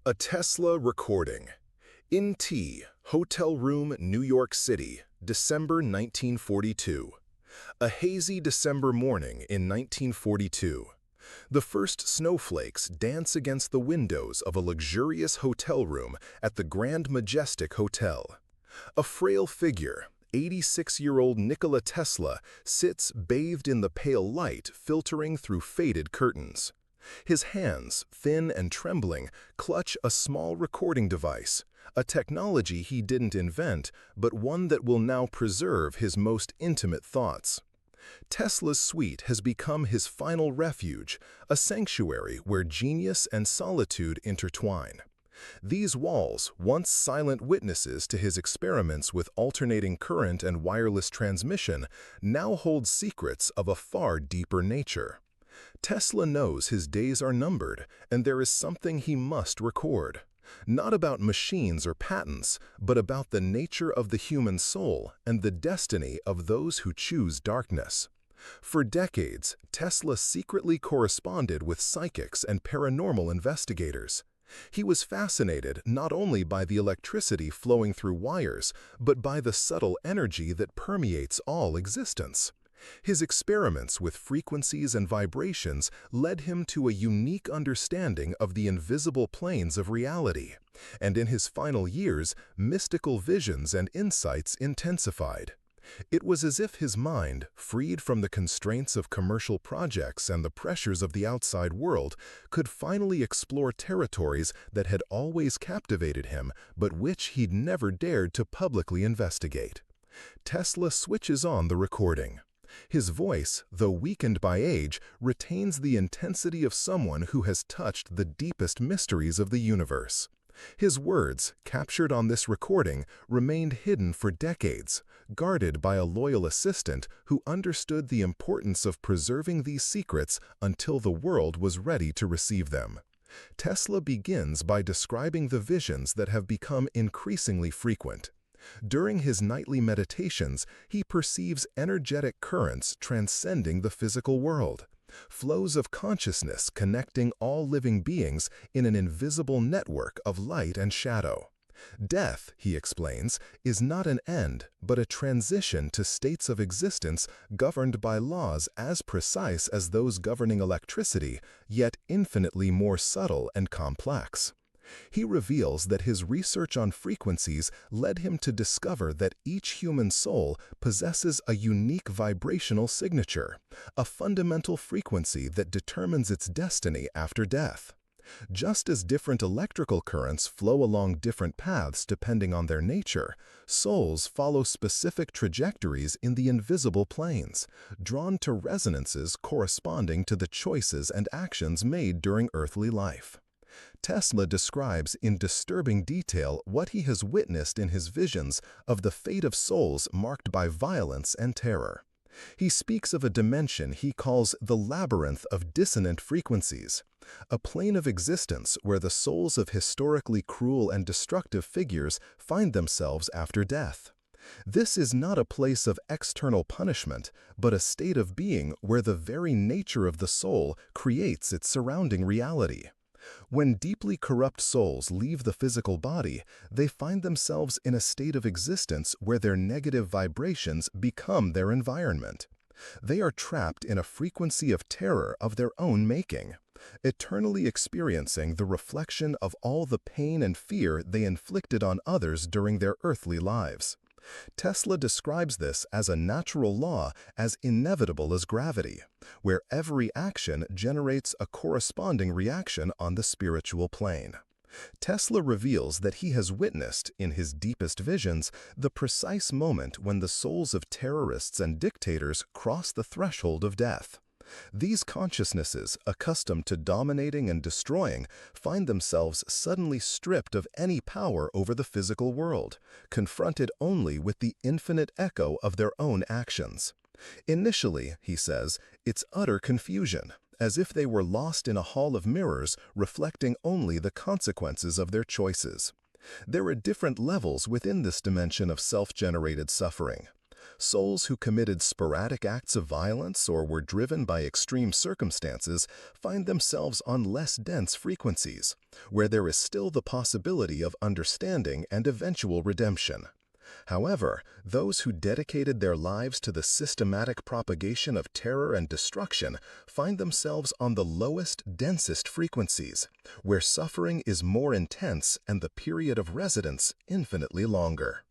A Tesla recording. In T, Hotel Room, New York City, December 1942. A hazy December morning in 1942. The first snowflakes dance against the windows of a luxurious hotel room at the Grand Majestic Hotel. A frail figure, 86-year-old Nikola Tesla, sits bathed in the pale light filtering through faded curtains. His hands, thin and trembling, clutch a small recording device, a technology he didn't invent, but one that will now preserve his most intimate thoughts. Tesla's suite has become his final refuge, a sanctuary where genius and solitude intertwine. These walls, once silent witnesses to his experiments with alternating current and wireless transmission, now hold secrets of a far deeper nature. Tesla knows his days are numbered, and there is something he must record. Not about machines or patents, but about the nature of the human soul and the destiny of those who choose darkness. For decades, Tesla secretly corresponded with psychics and paranormal investigators. He was fascinated not only by the electricity flowing through wires, but by the subtle energy that permeates all existence. His experiments with frequencies and vibrations led him to a unique understanding of the invisible planes of reality, and in his final years, mystical visions and insights intensified. It was as if his mind, freed from the constraints of commercial projects and the pressures of the outside world, could finally explore territories that had always captivated him, but which he'd never dared to publicly investigate. Tesla switches on the recording. His voice, though weakened by age, retains the intensity of someone who has touched the deepest mysteries of the universe. His words, captured on this recording, remained hidden for decades, guarded by a loyal assistant who understood the importance of preserving these secrets until the world was ready to receive them. Tesla begins by describing the visions that have become increasingly frequent. During his nightly meditations, he perceives energetic currents transcending the physical world, flows of consciousness connecting all living beings in an invisible network of light and shadow. Death, he explains, is not an end, but a transition to states of existence governed by laws as precise as those governing electricity, yet infinitely more subtle and complex. He reveals that his research on frequencies led him to discover that each human soul possesses a unique vibrational signature, a fundamental frequency that determines its destiny after death. Just as different electrical currents flow along different paths depending on their nature, souls follow specific trajectories in the invisible planes, drawn to resonances corresponding to the choices and actions made during earthly life. Tesla describes in disturbing detail what he has witnessed in his visions of the fate of souls marked by violence and terror. He speaks of a dimension he calls the labyrinth of dissonant frequencies, a plane of existence where the souls of historically cruel and destructive figures find themselves after death. This is not a place of external punishment, but a state of being where the very nature of the soul creates its surrounding reality. When deeply corrupt souls leave the physical body, they find themselves in a state of existence where their negative vibrations become their environment. They are trapped in a frequency of terror of their own making, eternally experiencing the reflection of all the pain and fear they inflicted on others during their earthly lives. Tesla describes this as a natural law as inevitable as gravity, where every action generates a corresponding reaction on the spiritual plane. Tesla reveals that he has witnessed, in his deepest visions, the precise moment when the souls of terrorists and dictators cross the threshold of death. These consciousnesses, accustomed to dominating and destroying, find themselves suddenly stripped of any power over the physical world, confronted only with the infinite echo of their own actions. Initially, he says, it's utter confusion, as if they were lost in a hall of mirrors reflecting only the consequences of their choices. There are different levels within this dimension of self-generated suffering. Souls who committed sporadic acts of violence or were driven by extreme circumstances find themselves on less dense frequencies, where there is still the possibility of understanding and eventual redemption. However, those who dedicated their lives to the systematic propagation of terror and destruction find themselves on the lowest, densest frequencies, where suffering is more intense and the period of residence infinitely longer.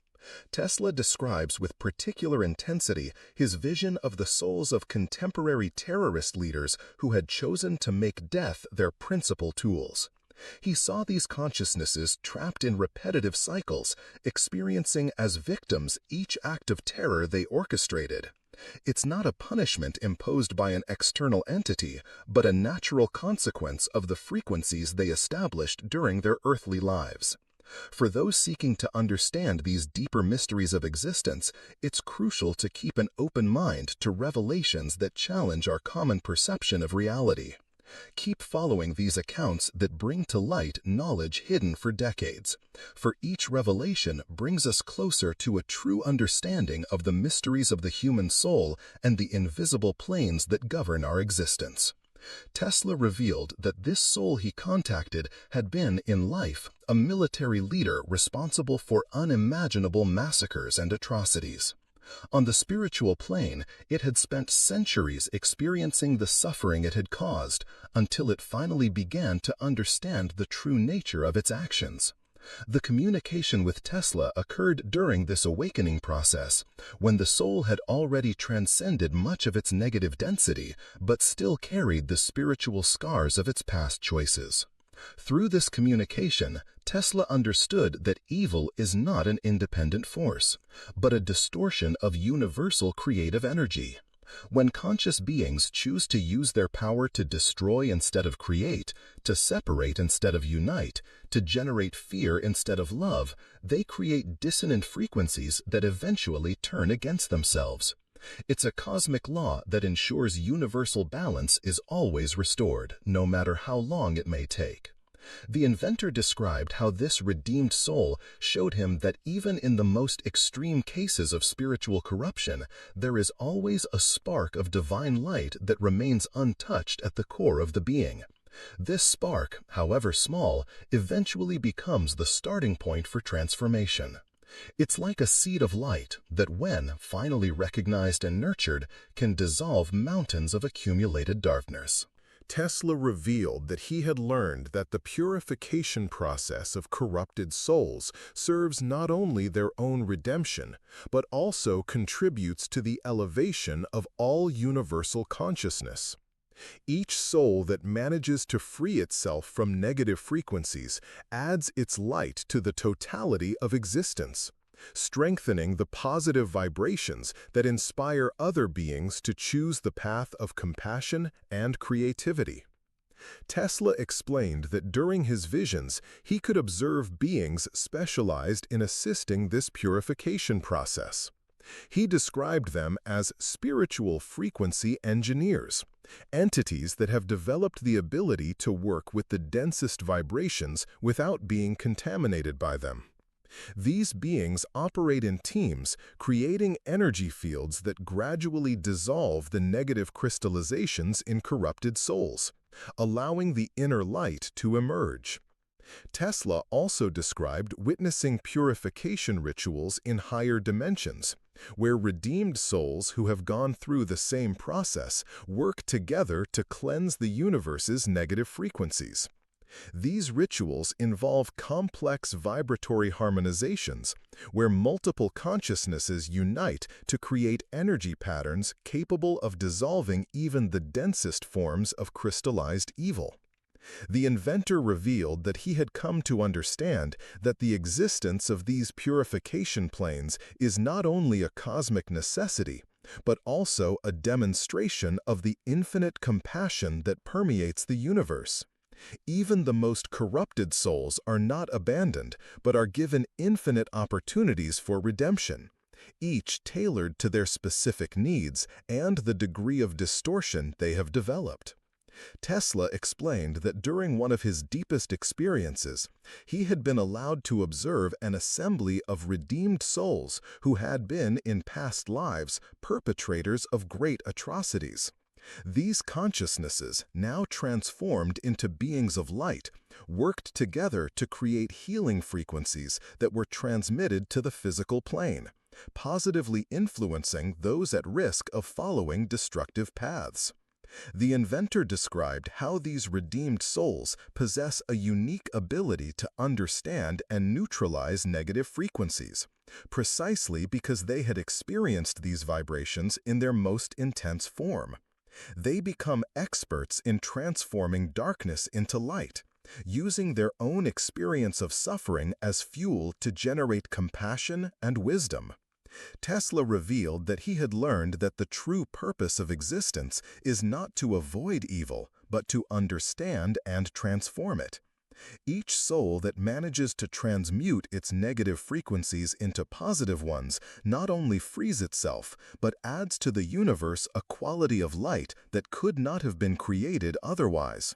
Tesla describes with particular intensity his vision of the souls of contemporary terrorist leaders who had chosen to make death their principal tools. He saw these consciousnesses trapped in repetitive cycles, experiencing as victims each act of terror they orchestrated. It's not a punishment imposed by an external entity, but a natural consequence of the frequencies they established during their earthly lives. For those seeking to understand these deeper mysteries of existence, it's crucial to keep an open mind to revelations that challenge our common perception of reality. Keep following these accounts that bring to light knowledge hidden for decades, for each revelation brings us closer to a true understanding of the mysteries of the human soul and the invisible planes that govern our existence. Tesla revealed that this soul he contacted had been, in life, a military leader responsible for unimaginable massacres and atrocities. On the spiritual plane, it had spent centuries experiencing the suffering it had caused, until it finally began to understand the true nature of its actions. The communication with Tesla occurred during this awakening process, when the soul had already transcended much of its negative density, but still carried the spiritual scars of its past choices. Through this communication, Tesla understood that evil is not an independent force, but a distortion of universal creative energy. When conscious beings choose to use their power to destroy instead of create, to separate instead of unite, to generate fear instead of love, they create dissonant frequencies that eventually turn against themselves. It's a cosmic law that ensures universal balance is always restored, no matter how long it may take. The inventor described how this redeemed soul showed him that even in the most extreme cases of spiritual corruption, there is always a spark of divine light that remains untouched at the core of the being. This spark, however small, eventually becomes the starting point for transformation. It's like a seed of light that, when finally recognized and nurtured, can dissolve mountains of accumulated darkness. Tesla revealed that he had learned that the purification process of corrupted souls serves not only their own redemption, but also contributes to the elevation of all universal consciousness. Each soul that manages to free itself from negative frequencies adds its light to the totality of existence, strengthening the positive vibrations that inspire other beings to choose the path of compassion and creativity. Tesla explained that during his visions, he could observe beings specialized in assisting this purification process. He described them as spiritual frequency engineers, entities that have developed the ability to work with the densest vibrations without being contaminated by them. These beings operate in teams, creating energy fields that gradually dissolve the negative crystallizations in corrupted souls, allowing the inner light to emerge. Tesla also described witnessing purification rituals in higher dimensions, where redeemed souls who have gone through the same process work together to cleanse the universe's negative frequencies. These rituals involve complex vibratory harmonizations, where multiple consciousnesses unite to create energy patterns capable of dissolving even the densest forms of crystallized evil. The inventor revealed that he had come to understand that the existence of these purification planes is not only a cosmic necessity, but also a demonstration of the infinite compassion that permeates the universe. Even the most corrupted souls are not abandoned, but are given infinite opportunities for redemption, each tailored to their specific needs and the degree of distortion they have developed. Tesla explained that during one of his deepest experiences, he had been allowed to observe an assembly of redeemed souls who had been, in past lives, perpetrators of great atrocities. These consciousnesses, now transformed into beings of light, worked together to create healing frequencies that were transmitted to the physical plane, positively influencing those at risk of following destructive paths. The inventor described how these redeemed souls possess a unique ability to understand and neutralize negative frequencies, precisely because they had experienced these vibrations in their most intense form. They become experts in transforming darkness into light, using their own experience of suffering as fuel to generate compassion and wisdom. Tesla revealed that he had learned that the true purpose of existence is not to avoid evil, but to understand and transform it. Each soul that manages to transmute its negative frequencies into positive ones not only frees itself, but adds to the universe a quality of light that could not have been created otherwise.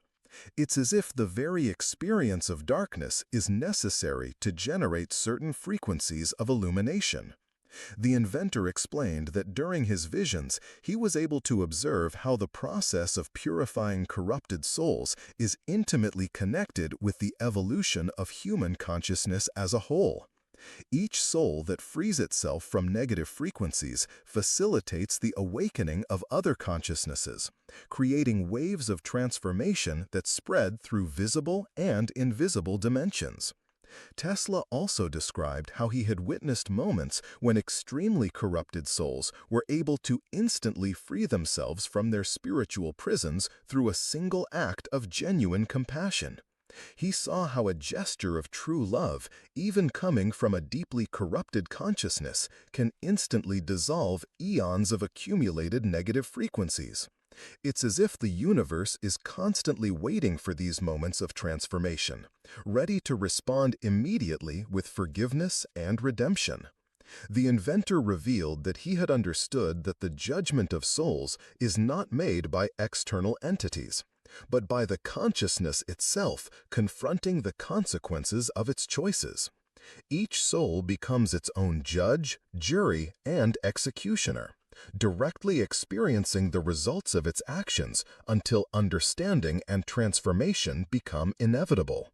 It's as if the very experience of darkness is necessary to generate certain frequencies of illumination. The inventor explained that during his visions, he was able to observe how the process of purifying corrupted souls is intimately connected with the evolution of human consciousness as a whole. Each soul that frees itself from negative frequencies facilitates the awakening of other consciousnesses, creating waves of transformation that spread through visible and invisible dimensions. Tesla also described how he had witnessed moments when extremely corrupted souls were able to instantly free themselves from their spiritual prisons through a single act of genuine compassion. He saw how a gesture of true love, even coming from a deeply corrupted consciousness, can instantly dissolve eons of accumulated negative frequencies. It's as if the universe is constantly waiting for these moments of transformation, ready to respond immediately with forgiveness and redemption. The inventor revealed that he had understood that the judgment of souls is not made by external entities, but by the consciousness itself confronting the consequences of its choices. Each soul becomes its own judge, jury, and executioner, directly experiencing the results of its actions until understanding and transformation become inevitable.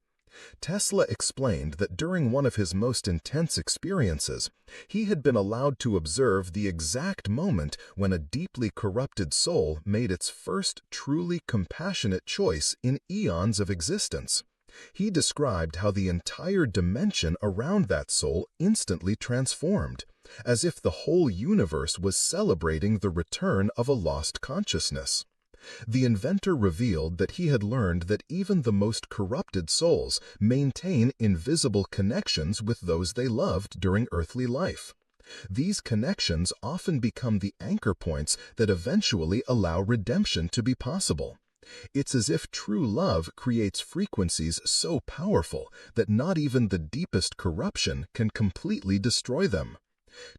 Tesla explained that during one of his most intense experiences, he had been allowed to observe the exact moment when a deeply corrupted soul made its first truly compassionate choice in eons of existence. He described how the entire dimension around that soul instantly transformed, as if the whole universe was celebrating the return of a lost consciousness. The inventor revealed that he had learned that even the most corrupted souls maintain invisible connections with those they loved during earthly life. These connections often become the anchor points that eventually allow redemption to be possible. It's as if true love creates frequencies so powerful that not even the deepest corruption can completely destroy them.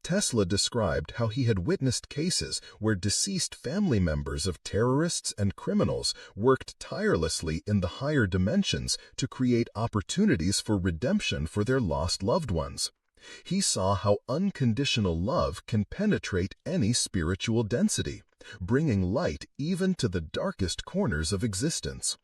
Tesla described how he had witnessed cases where deceased family members of terrorists and criminals worked tirelessly in the higher dimensions to create opportunities for redemption for their lost loved ones. He saw how unconditional love can penetrate any spiritual density, bringing light even to the darkest corners of existence.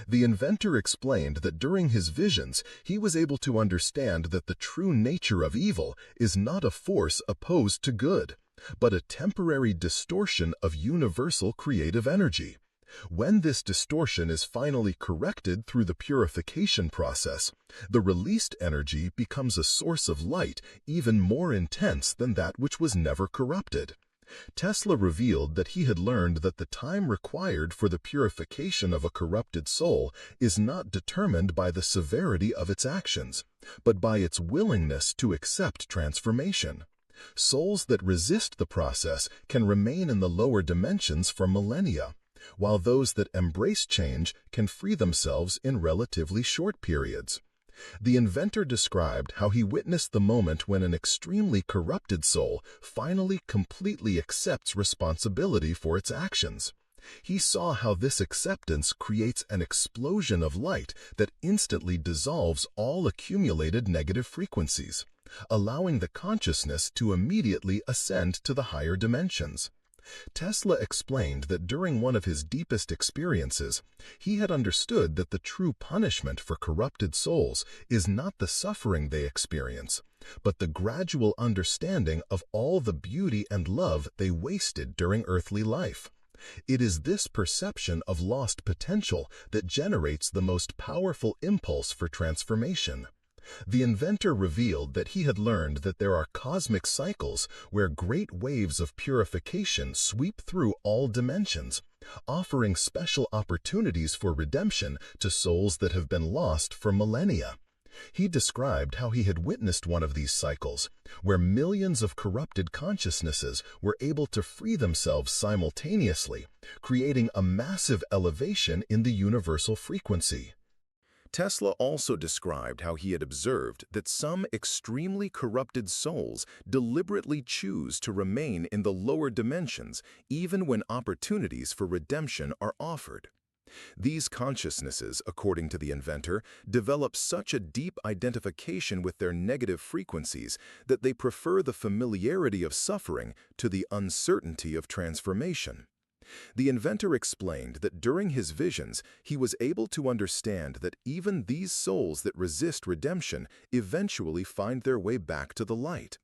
The inventor explained that during his visions, he was able to understand that the true nature of evil is not a force opposed to good, but a temporary distortion of universal creative energy. When this distortion is finally corrected through the purification process, the released energy becomes a source of light even more intense than that which was never corrupted. Tesla revealed that he had learned that the time required for the purification of a corrupted soul is not determined by the severity of its actions, but by its willingness to accept transformation. Souls that resist the process can remain in the lower dimensions for millennia, while those that embrace change can free themselves in relatively short periods. The inventor described how he witnessed the moment when an extremely corrupted soul finally completely accepts responsibility for its actions. He saw how this acceptance creates an explosion of light that instantly dissolves all accumulated negative frequencies, allowing the consciousness to immediately ascend to the higher dimensions. Tesla explained that during one of his deepest experiences, he had understood that the true punishment for corrupted souls is not the suffering they experience, but the gradual understanding of all the beauty and love they wasted during earthly life. It is this perception of lost potential that generates the most powerful impulse for transformation. The inventor revealed that he had learned that there are cosmic cycles where great waves of purification sweep through all dimensions, offering special opportunities for redemption to souls that have been lost for millennia. He described how he had witnessed one of these cycles, where millions of corrupted consciousnesses were able to free themselves simultaneously, creating a massive elevation in the universal frequency. Tesla also described how he had observed that some extremely corrupted souls deliberately choose to remain in the lower dimensions even when opportunities for redemption are offered. These consciousnesses, according to the inventor, develop such a deep identification with their negative frequencies that they prefer the familiarity of suffering to the uncertainty of transformation. The inventor explained that during his visions, he was able to understand that even these souls that resist redemption eventually find their way back to the light.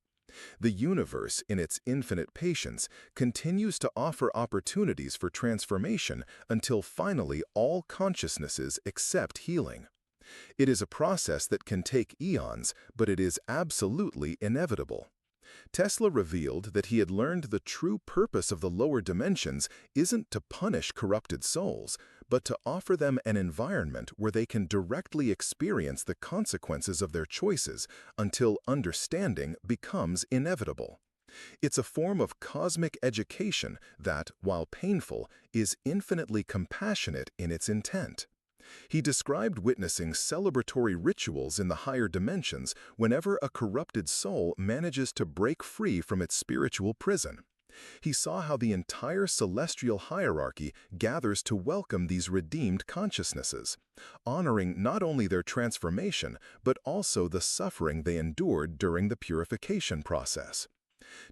The universe, in its infinite patience, continues to offer opportunities for transformation until finally all consciousnesses accept healing. It is a process that can take eons, but it is absolutely inevitable. Tesla revealed that he had learned the true purpose of the lower dimensions isn't to punish corrupted souls, but to offer them an environment where they can directly experience the consequences of their choices until understanding becomes inevitable. It's a form of cosmic education that, while painful, is infinitely compassionate in its intent. He described witnessing celebratory rituals in the higher dimensions whenever a corrupted soul manages to break free from its spiritual prison. He saw how the entire celestial hierarchy gathers to welcome these redeemed consciousnesses, honoring not only their transformation but also the suffering they endured during the purification process.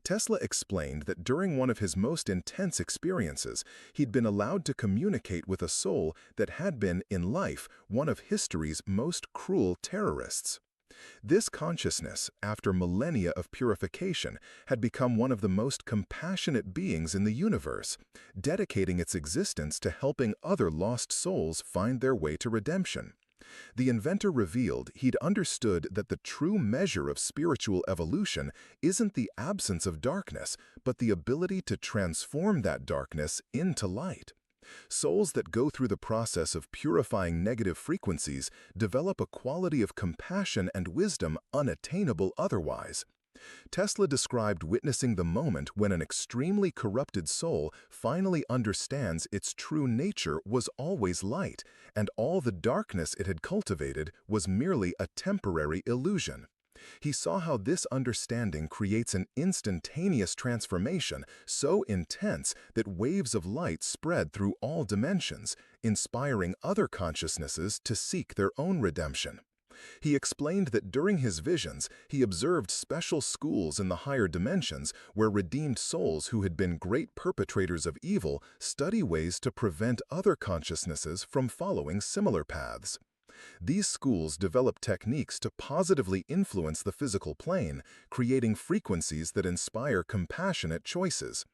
Tesla explained that during one of his most intense experiences, he'd been allowed to communicate with a soul that had been, in life, one of history's most cruel terrorists. This consciousness, after millennia of purification, had become one of the most compassionate beings in the universe, dedicating its existence to helping other lost souls find their way to redemption. The inventor revealed he'd understood that the true measure of spiritual evolution isn't the absence of darkness, but the ability to transform that darkness into light. Souls that go through the process of purifying negative frequencies develop a quality of compassion and wisdom unattainable otherwise. Tesla described witnessing the moment when an extremely corrupted soul finally understands its true nature was always light, and all the darkness it had cultivated was merely a temporary illusion. He saw how this understanding creates an instantaneous transformation so intense that waves of light spread through all dimensions, inspiring other consciousnesses to seek their own redemption. He explained that during his visions, he observed special schools in the higher dimensions where redeemed souls who had been great perpetrators of evil study ways to prevent other consciousnesses from following similar paths. These schools develop techniques to positively influence the physical plane, creating frequencies that inspire compassionate choices.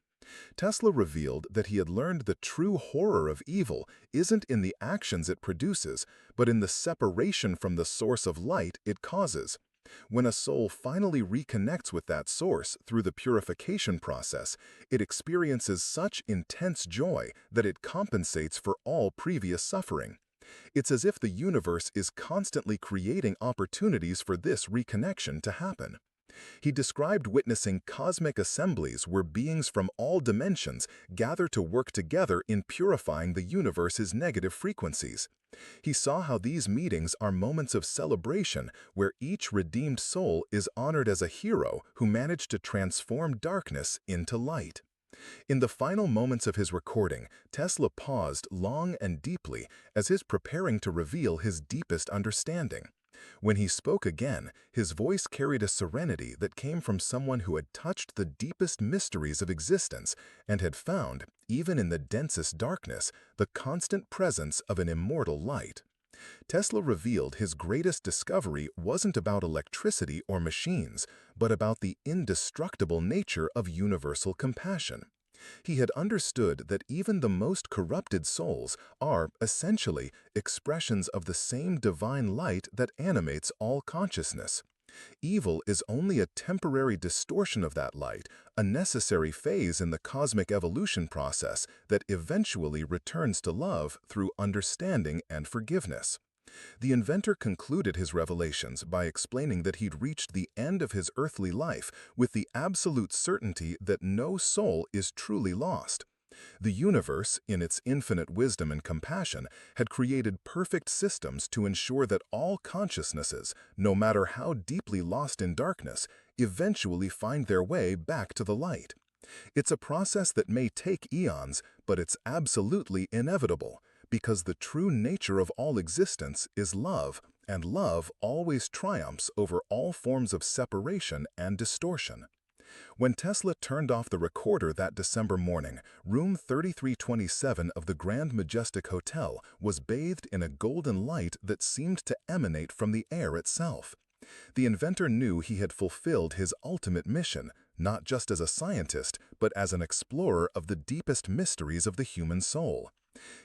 Tesla revealed that he had learned the true horror of evil isn't in the actions it produces, but in the separation from the source of light it causes. When a soul finally reconnects with that source through the purification process, it experiences such intense joy that it compensates for all previous suffering. It's as if the universe is constantly creating opportunities for this reconnection to happen. He described witnessing cosmic assemblies where beings from all dimensions gather to work together in purifying the universe's negative frequencies. He saw how these meetings are moments of celebration where each redeemed soul is honored as a hero who managed to transform darkness into light. In the final moments of his recording, Tesla paused long and deeply as if preparing to reveal his deepest understanding. When he spoke again, his voice carried a serenity that came from someone who had touched the deepest mysteries of existence and had found, even in the densest darkness, the constant presence of an immortal light. Tesla revealed his greatest discovery wasn't about electricity or machines, but about the indestructible nature of universal compassion. He had understood that even the most corrupted souls are, essentially, expressions of the same divine light that animates all consciousness. Evil is only a temporary distortion of that light, a necessary phase in the cosmic evolution process that eventually returns to love through understanding and forgiveness. The inventor concluded his revelations by explaining that he'd reached the end of his earthly life with the absolute certainty that no soul is truly lost. The universe, in its infinite wisdom and compassion, had created perfect systems to ensure that all consciousnesses, no matter how deeply lost in darkness, eventually find their way back to the light. It's a process that may take eons, but it's absolutely inevitable, because the true nature of all existence is love, and love always triumphs over all forms of separation and distortion. When Tesla turned off the recorder that December morning, room 3327 of the Grand Majestic Hotel was bathed in a golden light that seemed to emanate from the air itself. The inventor knew he had fulfilled his ultimate mission, not just as a scientist, but as an explorer of the deepest mysteries of the human soul.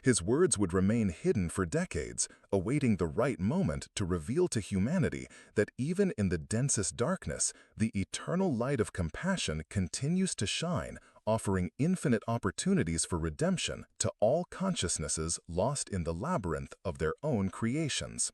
His words would remain hidden for decades, awaiting the right moment to reveal to humanity that even in the densest darkness, the eternal light of compassion continues to shine, offering infinite opportunities for redemption to all consciousnesses lost in the labyrinth of their own creations.